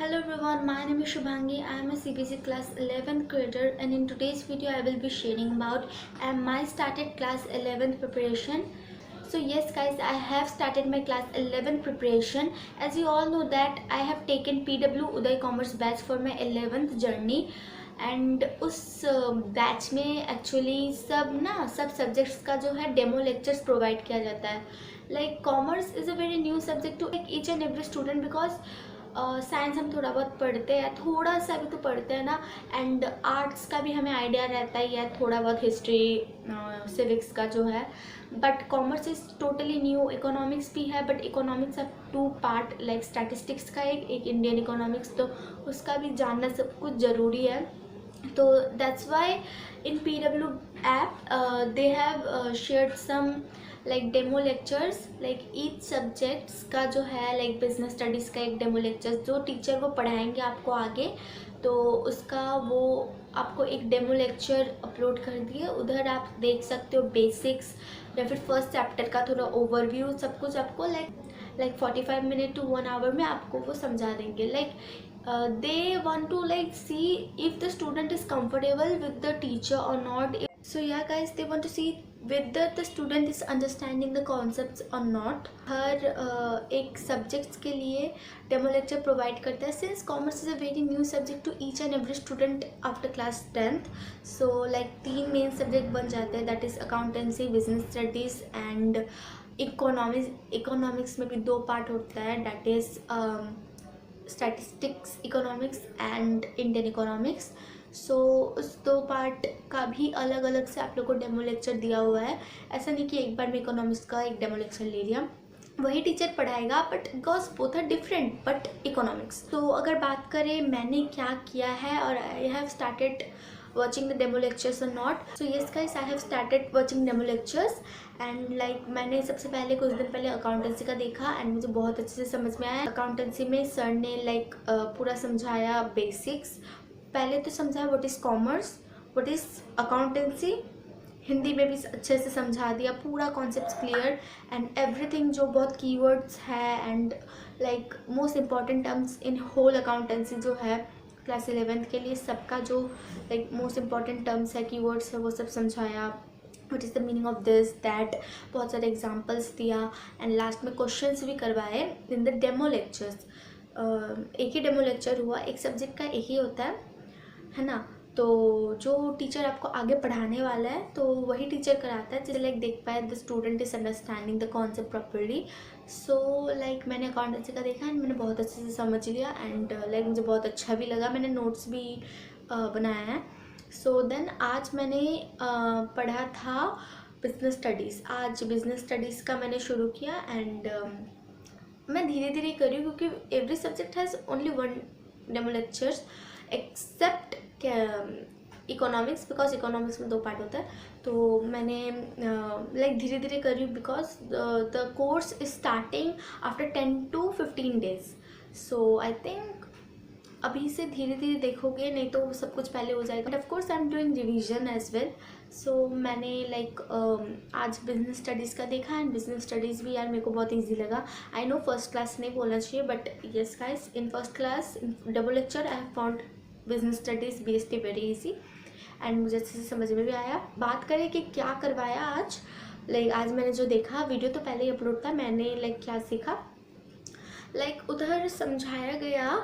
Hello everyone, my name is Shubhangi. I am a CBSE class 11th grader and in today's video I will be sharing about my started class 11th preparation. So yes guys, I have started my class 11th preparation. As you all know that I have taken PW Uday Commerce batch for my 11th journey. And उस batch में actually सब subjects का जो है demo lectures provide किया जाता है. Like commerce is a very new subject to each and every student because science हम थोड़ा बहुत पढ़ते हैं, थोड़ा सा भी तो पढ़ते हैं ना. एंड आर्ट्स का भी हमें आइडिया रहता ही है, थोड़ा बहुत हिस्ट्री सिविक्स का जो है. But commerce is totally new. Economics भी है बट इकोनॉमिक्स अब 2 पार्ट, लाइक स्टैटिस्टिक्स का एक इंडियन इकोनॉमिक्स, तो उसका भी जानना सब कुछ ज़रूरी है. तो that's why in PW app they have shared some like demo lectures, like each subjects का जो है, लाइक बिजनेस स्टडीज़ का एक डेमो लेक्चर जो टीचर वो पढ़ाएंगे आपको आगे, तो उसका वो आपको एक डेमो लेक्चर अपलोड कर दिए. उधर आप देख सकते हो बेसिक्स या फिर फर्स्ट चैप्टर का थोड़ा ओवरव्यू, सब कुछ आपको लाइक 45 मिनट टू 1 आवर में आपको वो समझा देंगे. Like they want to like see if the student is comfortable with the teacher or not. So yeah guys, they want to see whether the student is understanding the concepts or not. हर एक subjects के लिए demo lecture provide करता है. Since commerce is a very new subject to each and every student after class 10th, so like 3 main subject बन जाते हैं, that is accountancy, business studies and economics में भी 2 पार्ट होता है, that is statistics economics and Indian economics. So उस 2 part का भी अलग अलग से आप लोग को डेमो लेक्चर दिया हुआ है. ऐसा नहीं कि एक बार में इकोनॉमिक्स का एक डेमो लेक्चर ले लिया, वही टीचर पढ़ाएगा, but because both are different. But economics, तो अगर बात करें मैंने क्या किया है और I have started watching the demo lectures or not. So yes guys, I have started watching demo lectures and like मैंने सबसे पहले कुछ दिन पहले अकाउंटेंसी का देखा एंड मुझे बहुत अच्छे से समझ में आया. अकाउंटेंसी में सर ने लाइक पूरा समझाया बेसिक्स. पहले तो समझाया what is commerce, what is accountancy, Hindi में भी अच्छे से समझा दिया, पूरा कॉन्सेप्ट क्लियर एंड एवरीथिंग, जो बहुत कीवर्ड्स है and like most important terms in whole accountancy जो है क्लास 11th के लिए, सबका जो लाइक मोस्ट इम्पॉर्टेंट टर्म्स है, कीवर्ड्स है, वो सब समझाया. What is the meaning of this that, बहुत सारे एग्जांपल्स दिया एंड लास्ट में क्वेश्चंस भी करवाए इन द डेमो लेक्चर्स. एक ही डेमो लेक्चर हुआ, एक सब्जेक्ट का एक ही होता है ना. तो जो टीचर आपको आगे पढ़ाने वाला है तो वही टीचर कराता है, जिससे लाइक देख पाए the student is understanding the concept properly. So like मैंने अकाउंटेंसी का देखा एंड मैंने बहुत अच्छे से समझ लिया एंड लाइक मुझे बहुत अच्छा भी लगा. मैंने नोट्स भी बनाया है. सो देन आज मैंने पढ़ा था बिजनेस स्टडीज़. आज बिजनेस स्टडीज़ का मैंने शुरू किया एंड मैं धीरे धीरे कर रही हूँ क्योंकि every subject has only 1 demo lectures except economics, because economics में 2 पार्ट होता है. तो मैंने लाइक धीरे धीरे कर रही हूँ because the course is starting after 10 to 15 days. So I think अभी से धीरे धीरे देखोगे, नहीं तो सब कुछ पहले हो जाएगा. But of course I am doing revision as well. So मैंने लाइक आज बिजनेस स्टडीज़ का देखा एंड बिजनेस स्टडीज़ भी यार मेरे को बहुत इजी लगा. आई नो फर्स्ट क्लास नहीं बोलना चाहिए, but yes guys, in first class in double lecture I have found business studies based very easy and मुझे अच्छे से समझ में भी आया. बात करें कि क्या करवाया आज, लाइक आज मैंने जो देखा, वीडियो तो पहले ही अपलोड था, मैंने लाइक क्या सीखा, लाइक उधर समझाया गया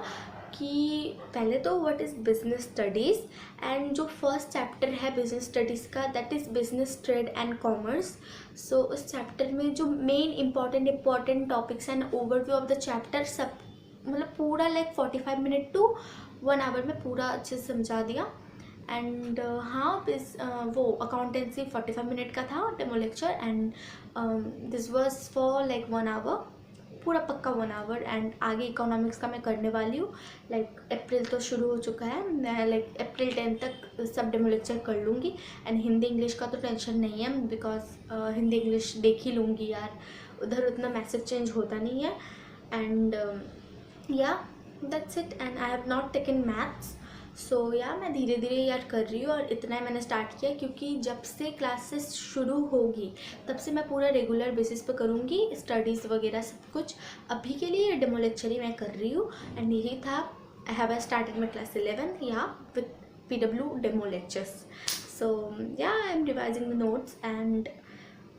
कि पहले तो what is business studies and जो फर्स्ट चैप्टर है बिजनेस स्टडीज़ का, that is business trade and commerce. So उस चैप्टर में जो main important topics and overview of the chapter, सब मतलब पूरा लाइक 45 मिनट टू 1 आवर में पूरा अच्छे से समझा दिया. एंड हाँ, वो अकाउंटेंसी 45 मिनट का था demo lecture and this was for like 1 hour, पूरा पक्का 1 आवर. एंड आगे इकोनॉमिक्स का मैं करने वाली हूँ. लाइक अप्रैल तो शुरू हो चुका है, मैं लाइक अप्रैल 10 तक सब डेमो लेक्चर कर लूँगी. एंड हिंदी इंग्लिश का तो टेंशन नहीं है बिकॉज हिंदी इंग्लिश देख ही लूँगी यार, उधर उतना मैसेज चेंज होता नहीं है. And yeah that's it. And I have not taken maths. So yeah मैं धीरे धीरे यार कर रही हूँ और इतना ही मैंने स्टार्ट किया क्योंकि जब से क्लासेस शुरू होगी तब से मैं पूरा रेगुलर बेसिस पे करूँगी स्टडीज़ वगैरह सब कुछ. अभी के लिए डेमो लेक्चर ही मैं कर रही हूँ एंड यही था I have started my class 11, yeah, with PW demo lectures. So yeah, I'm revising the notes and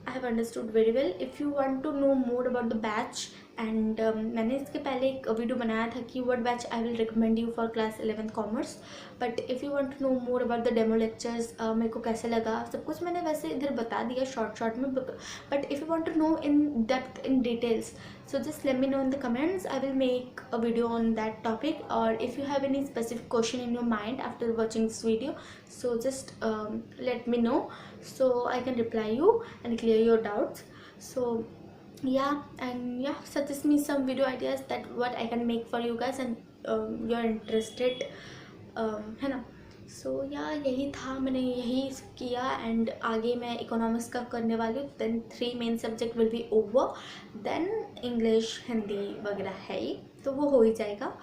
I have understood very well. If you want to know more about the batch and मैंने इसके पहले एक video बनाया था कि what batch I will recommend you for class 11th commerce. But if you want to know more about the demo lectures, मेरे को कैसे लगा सब कुछ मैंने वैसे इधर बता दिया शॉर्ट में. But if you want to know in depth in details, so just let me know in the comments. I will make a video on that topic. Or if you have any specific question in your mind after watching this video, so just let me know so I can reply you and clear your doubts. So yeah, and yeah, suggest me some video ideas that what I can make for you guys, and you're interested, है ना. सो या यही था, मैंने यही किया. And आगे मैं इकोनॉमिक्स का करने वाली हूँ. Then 3 main subject will be over. Then English, Hindi वगैरह है ही, तो वो हो ही जाएगा.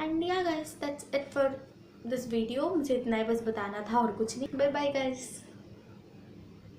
एंड या guys, that's it for this video. मुझे इतना ही बस बताना था और कुछ नहीं. Bye bye guys.